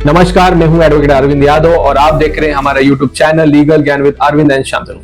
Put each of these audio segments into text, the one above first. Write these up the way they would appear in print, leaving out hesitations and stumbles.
नमस्कार, मैं हूं एडवोकेट अरविंद यादव और आप देख रहे हैं हमारा यूट्यूब चैनल लीगल ज्ञान विद अरविंद एंड शांतनु।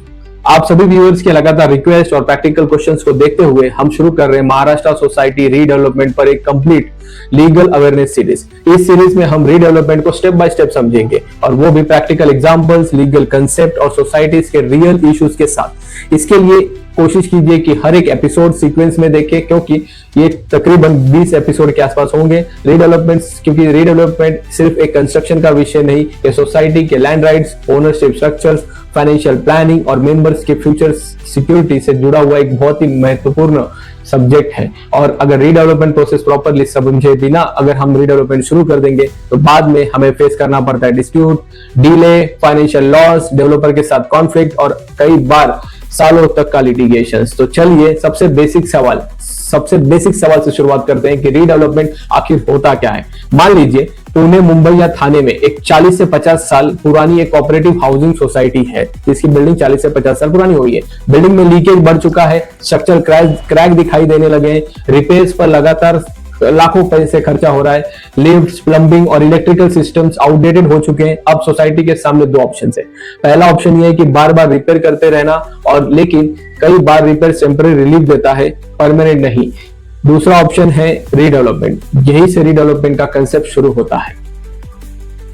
आप सभी व्यूअर्स के लगातार रिक्वेस्ट और प्रैक्टिकल क्वेश्चंस को देखते हुए हम शुरू कर रहे हैं महाराष्ट्र सोसाइटी रीडेवलपमेंट पर एक कंप्लीट लीगल अवेयरनेस सीरीज। इस सीरीज में हम रीडेवलपमेंट को स्टेप बाय स्टेप समझेंगे और वो भी प्रैक्टिकल एग्जांपल्स, लीगल कंसेप्ट और सोसाइटीज के रियल इश्यूज के साथ। इसके लिए कोशिश कीजिए कि हर एक एपिसोड सीक्वेंस में देखें, क्योंकि ये तकरीबन 20 एपिसोड के आसपास होंगे। क्योंकि रीडेवलपमेंट सिर्फ एक कंस्ट्रक्शन का विषय नहीं, ये सोसाइटी के land rights, ownership structures, financial planning और मेंबर्स के फ्यूचर सिक्योरिटी से जुड़ा हुआ एक बहुत ही महत्वपूर्ण सब्जेक्ट है। और अगर रीडेवलपमेंट प्रोसेस प्रॉपरली समझे बिना अगर हम रीडेवलपमेंट शुरू कर देंगे तो बाद में हमें फेस करना पड़ता है dispute, delay, financial loss, developer के साथ कॉन्फ्लिक्ट और कई बार सालों तक का लिटिगेशंस। तो चलिए सबसे बेसिक सवाल से शुरुआत करते हैं कि रीडेवलपमेंट आखिर होता क्या है। मान लीजिए पुणे, मुंबई या थाने में एक 40 से 50 साल पुरानी एक कोऑपरेटिव हाउसिंग सोसाइटी है जिसकी बिल्डिंग 40 से 50 साल पुरानी हुई है। बिल्डिंग में लीकेज बढ़ चुका है, स्ट्रक्चर क्रैक दिखाई देने लगे हैं, रिपेयर्स पर लगातार लाखों पैसे खर्चा हो रहा है, लिफ्ट्स, प्लम्बिंग और इलेक्ट्रिकल सिस्टम्स आउटडेटेड हो चुके हैं। अब सोसाइटी के सामने दो ऑप्शन है। पहला ऑप्शन ये है कि बार बार रिपेयर करते रहना, और लेकिन कई बार रिपेयर टेम्परेरी रिलीफ देता है, परमानेंट नहीं। दूसरा ऑप्शन है रीडेवलपमेंट। यही से रीडेवलपमेंट का कंसेप्ट शुरू होता है।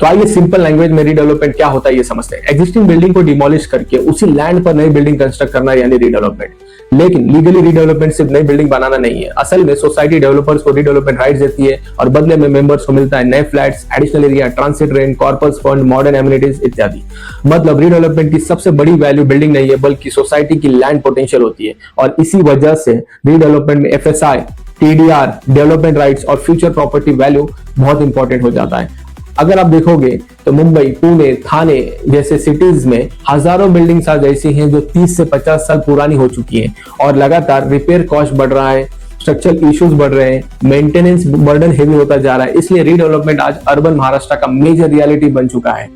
तो आइए सिंपल लैंग्वेज में रीडेवलपमेंट क्या होता है ये समझते हैं। एग्जिस्टिंग बिल्डिंग को डिमोलिश करके उसी लैंड पर नई बिल्डिंग कंस्ट्रक्ट करना यानी रीडेवलपमेंट। लेकिन लीगली रीडेवलपमेंट सिर्फ नई बिल्डिंग बनाना नहीं है। असल में सोसाइटी डेवलपर्स को रीडेवलपमेंट राइट्स देती है और बदले में मेंबर्स को मिलता है नए flats, additional area, transit rent, corpus fund, modern amenities इत्यादि। मतलब रीडेवलपमेंट की सबसे बड़ी वैल्यू बिल्डिंग नहीं है बल्कि सोसाइटी की लैंड पोटेंशियल होती है। और इसी वजह से रीडेवलपमेंट में FSI, TDR, डेवलपमेंट राइट्स और फ्यूचर प्रॉपर्टी वैल्यू बहुत इंपॉर्टेंट हो जाता है। अगर आप देखोगे तो मुंबई, पुणे, थाने जैसे सिटीज में हजारों बिल्डिंग्स आज ऐसी हैं जो 30 से 50 साल पुरानी हो चुकी हैं और लगातार रिपेयर कॉस्ट बढ़ रहा है, स्ट्रक्चरल इश्यूज बढ़ रहे हैं, मेंटेनेंस बर्डन हेवी होता जा रहा है। इसलिए रीडेवलपमेंट आज अर्बन महाराष्ट्र का मेजर रियलिटी बन चुका है।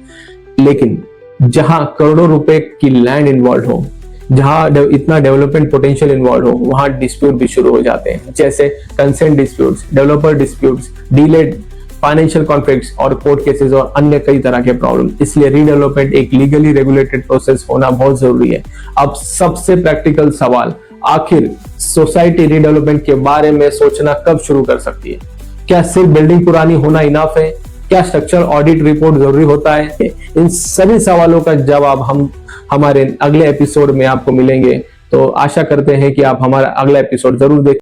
लेकिन जहां करोड़ों रुपए की लैंड इन्वॉल्व हो, जहां इतना डेवलपमेंट पोटेंशियल इन्वॉल्व हो, वहां डिस्प्यूट भी शुरू हो जाते हैं, जैसे consent disputes, developer disputes, delayed financial conflicts और कोर्ट केसेस और अन्य कई तरह के प्रॉब्लम। इसलिए रीडेवलपमेंट एक लीगली रेगुलेटेड प्रोसेस होना बहुत जरूरी है। अब सबसे प्रैक्टिकल सवाल, आखिर सोसाइटी रीडेवलपमेंट के बारे में सोचना कब शुरू कर सकती है? क्या सिर्फ बिल्डिंग पुरानी होना इनफ है? क्या स्ट्रक्चरल ऑडिट रिपोर्ट जरूरी होता है? इन सभी सवालों का जवाब हम हमारे अगले एपिसोड में आपको मिलेंगे। तो आशा करते हैं कि आप हमारा अगला एपिसोड जरूर देखें।